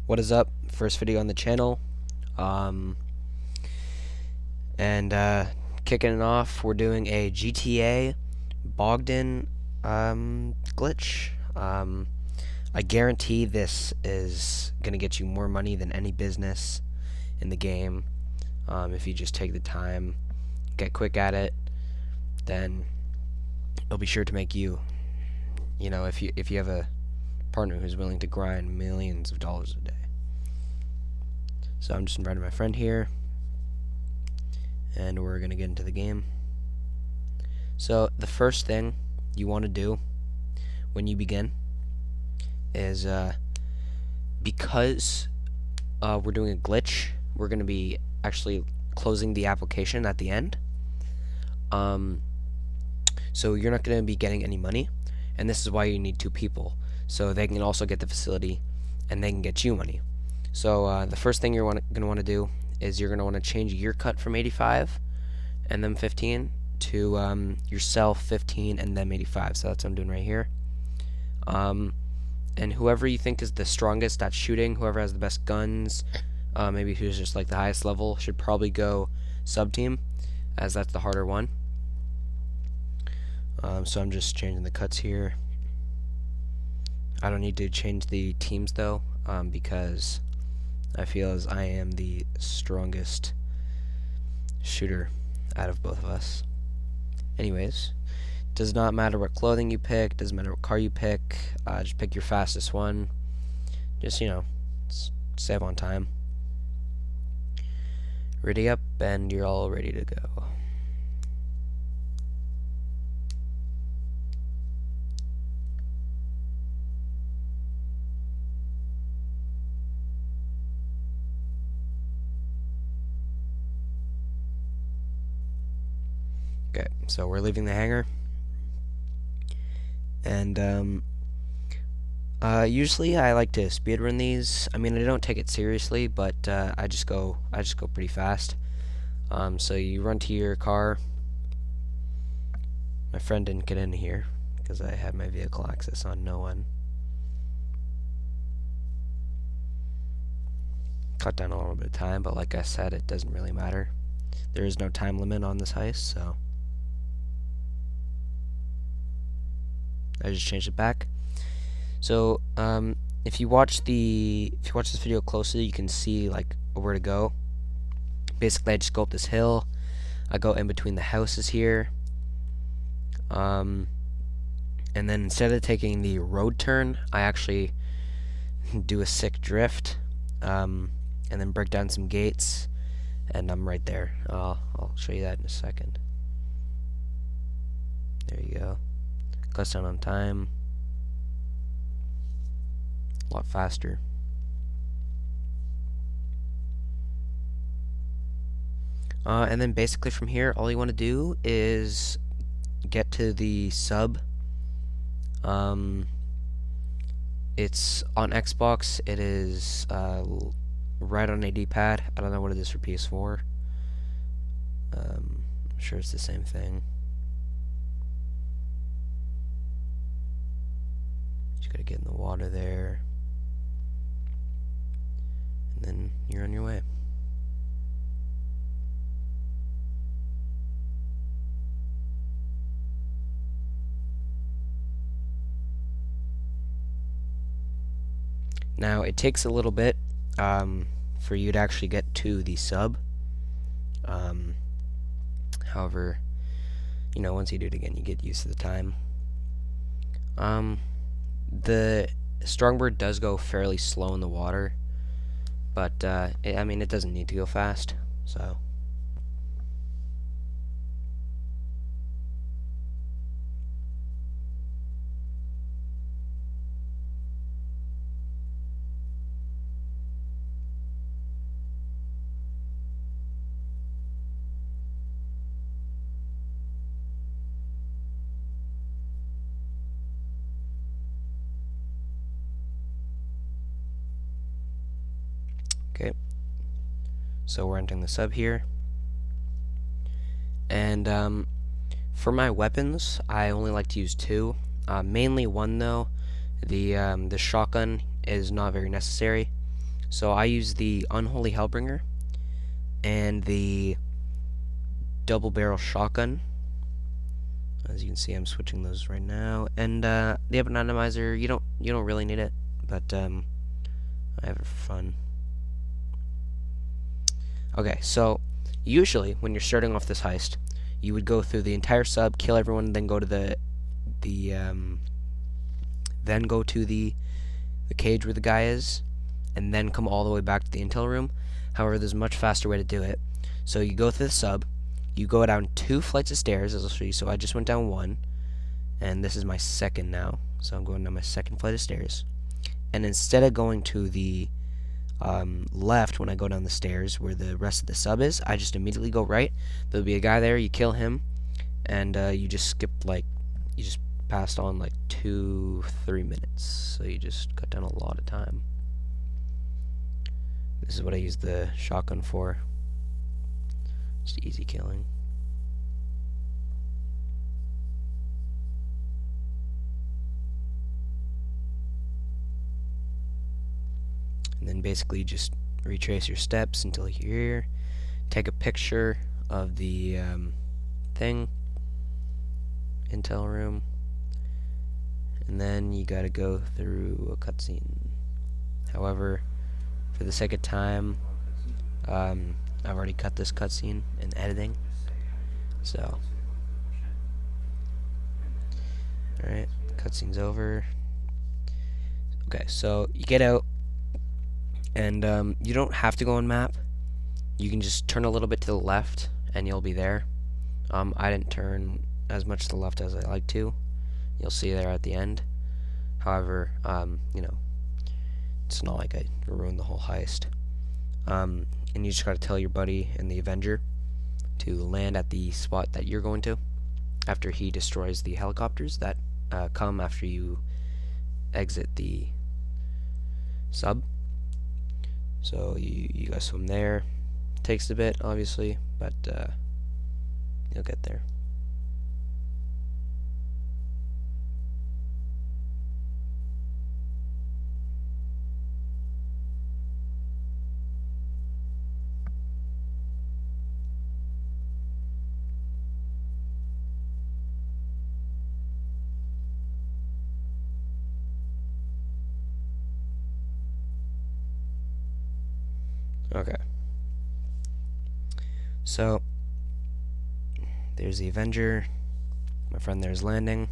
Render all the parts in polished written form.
What is up? First video on the channel. Um, and Kicking it off, we're doing a GTA Bogdan glitch. I guarantee this is going to get you more money than any business in the game. If you just take the time, get quick at it, then it'll be sure to make you, if you have a partner who's willing to grind millions of dollars a day. So I'm just inviting my friend here, and we're going to get into the game. So the first thing you want to do when you begin is, because we're doing a glitch, we're going to be actually closing the application at the end. So you're not going to be getting any money, and this is why you need two people, so they can also get the facility and they can get you money. So the first thing you're going to want to do is you're going to want to change your cut from 85 and them 15 to yourself 15 and them 85. So that's what I'm doing right here. And whoever you think is the strongest at shooting, whoever has the best guns, maybe who's just like the highest level, should probably go sub team, as that's the harder one. So I'm just changing the cuts here. I don't need to change the teams though, because I feel as I am the strongest shooter out of both of us. Anyways, does not matter what clothing you pick, doesn't matter what car you pick, just pick your fastest one. Just, save on time. Ready up, and you're all ready to go. Okay, so we're leaving the hangar, and usually I like to speedrun these. I mean, I don't take it seriously, but I just go pretty fast. So you run to your car. My friend didn't get in here because I had my vehicle access on no one. Cut down a little bit of time, but like I said, it doesn't really matter. There is no time limit on this heist, so I just changed it back. So if you watch this video closely, you can see like where to go. Basically, I just go up this hill. I go in between the houses here. And then instead of taking the road turn, I actually do a sick drift, and then break down some gates, and I'm right there. I'll show you that in a second. There you go. Cuts down on time. A lot faster. And then basically from here, all you want to do is get to the sub. It's on Xbox. It is right on a D-pad. I don't know what it is for PS4. I'm sure it's the same thing. Just gotta get in the water there, and then you're on your way. Now it takes a little bit for you to actually get to the sub. However, once you do it again, you get used to the time. The Strongbird does go fairly slow in the water, but I mean, it doesn't need to go fast, so. Okay, so we're entering the sub here, and for my weapons, I only like to use two. Mainly one though. The shotgun is not very necessary. So I use the Unholy Hellbringer and the double barrel shotgun. As you can see, I'm switching those right now. And the Atomizer, you don't really need it, but I have it for fun. Okay, so usually when you're starting off this heist, you would go through the entire sub, kill everyone, and then go to the cage where the guy is, and then come all the way back to the intel room. However, there's a much faster way to do it. So you go through the sub, you go down 2 flights of stairs, as I'll show you. So I just went down 1, and this is my second now. So I'm going down my second flight of stairs. And instead of going to the left when I go down the stairs where the rest of the sub is, I just immediately go right. There'll be a guy there, you kill him, and you just skip, like, you just passed on like 2-3 minutes, so you just cut down a lot of time. This is what I use the shotgun for. Just easy killing. And then basically just retrace your steps until you're here. Take a picture of the intel room, and then you gotta go through a cutscene. However, for the sake of time, I've already cut this cutscene in editing, so alright, cutscene's over. Okay, so you get out, and you don't have to go on map. You can just turn a little bit to the left, and you'll be there. I didn't turn as much to the left as I like to. You'll see there at the end. However, you know, it's not like I ruined the whole heist. And you just gotta tell your buddy and the Avenger to land at the spot that you're going to after he destroys the helicopters that come after you exit the sub. So you guys swim there. Takes a bit, obviously, but you'll get there. Okay. So, there's the Avenger. My friend there's landing.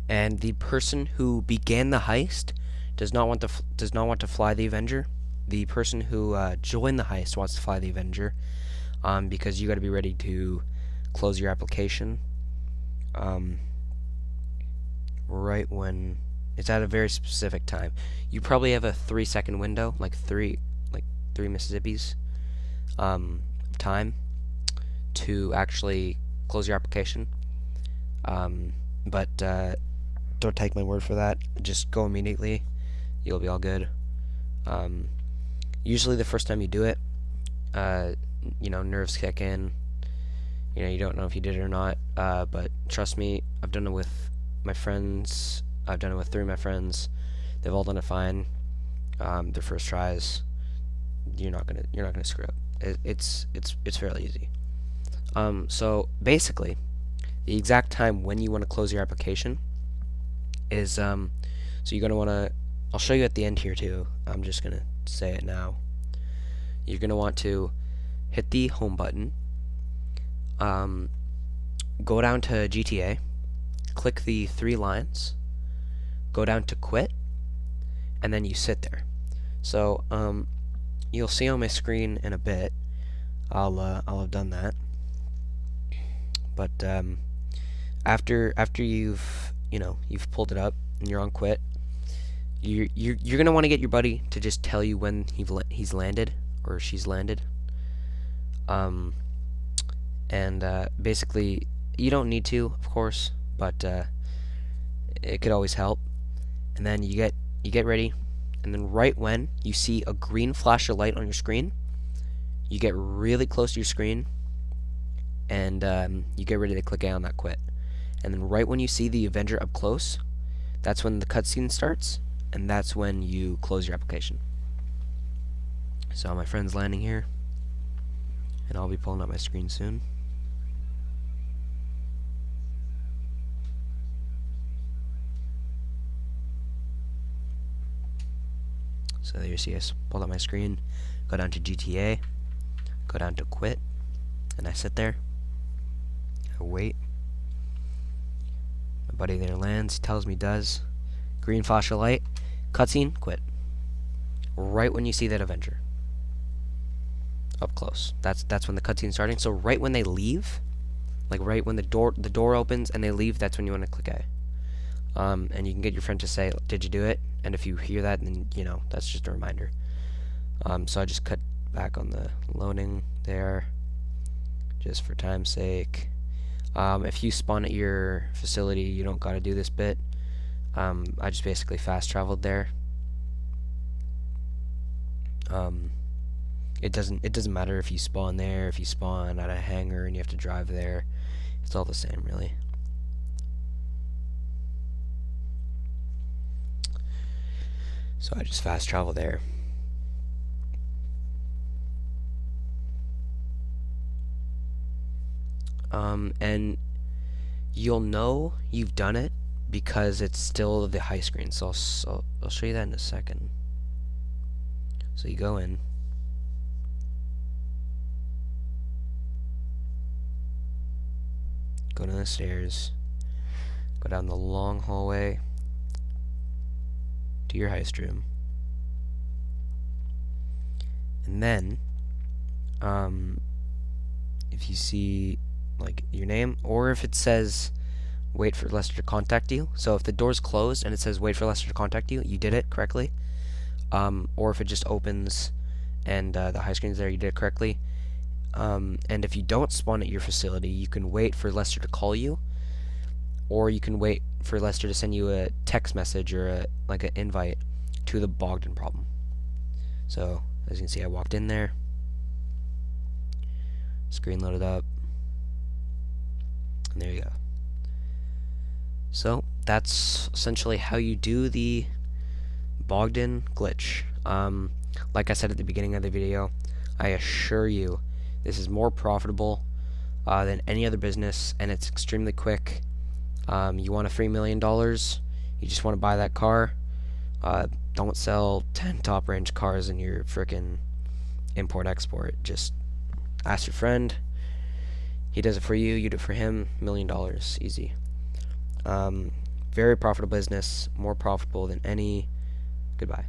And the person who began the heist does not want to fly the Avenger. The person who joined the heist wants to fly the Avenger, because you got to be ready to close your application right when it's at a very specific time. You probably have a 3-second window, like three Mississippis time to actually close your application. But don't take my word for that. Just go immediately. You'll be all good. Usually the first time you do it, you know, nerves kick in. You know, you don't know if you did it or not. But trust me, I've done it with my friends. I've done it with 3 of my friends. They've all done it fine. Their first tries. You're not gonna screw up. It's fairly easy. So basically, the exact time when you want to close your application is so you're gonna want to. I'll show you at the end here too. I'm just gonna say it now. You're gonna want to hit the home button. Go down to GTA. Click the 3 lines. Go down to quit, and then you sit there. So you'll see on my screen in a bit. I'll have done that. But after you've pulled it up and you're on quit, you're gonna want to get your buddy to just tell you when he's landed or she's landed. Basically, you don't need to, of course, but it could always help. And then you get ready, and then right when you see a green flash of light on your screen, you get really close to your screen, and you get ready to click A on that quit. And then right when you see the Avenger up close, that's when the cutscene starts, and that's when you close your application. So my friend's landing here, and I'll be pulling up my screen soon. So there you see I pulled up my screen, go down to GTA, go down to quit, and I sit there, I wait. My buddy there lands, he tells me does. Green flash of light, cutscene, quit. Right when you see that Avenger. Up close. That's when the cutscene's starting. So right when they leave, like right when the door opens and they leave, that's when you want to click A. And you can get your friend to say, did you do it? And if you hear that, then you know that's just a reminder. So I just cut back on the loading there, just for time's sake. If you spawn at your facility, you don't gotta do this bit. I just basically fast traveled there. It doesn't matter if you spawn there, if you spawn at a hangar and you have to drive there. It's all the same, really. So I just fast travel there. And you'll know you've done it because it's still the high screen. So I'll show you that in a second. So you go in. Go down the stairs. Go down the long hallway to your heist room. And then, if you see like your name, or if it says wait for Lester to contact you, so if the door's closed and it says wait for Lester to contact you, you did it correctly. Or if it just opens and the high screen's there, you did it correctly. And if you don't spawn at your facility, you can wait for Lester to call you, or you can wait for Lester to send you a text message or an invite to the Bogdan problem. So as you can see, I walked in there, screen loaded up, and there you go. So that's essentially how you do the Bogdan glitch. Like I said at the beginning of the video, I assure you this is more profitable than any other business, and it's extremely quick. You want a $3 million, you just want to buy that car. Don't sell 10 top range cars in your frickin' import-export. Just ask your friend, he does it for you, you do it for him, $1 million, easy. Very profitable business, more profitable than any. Goodbye.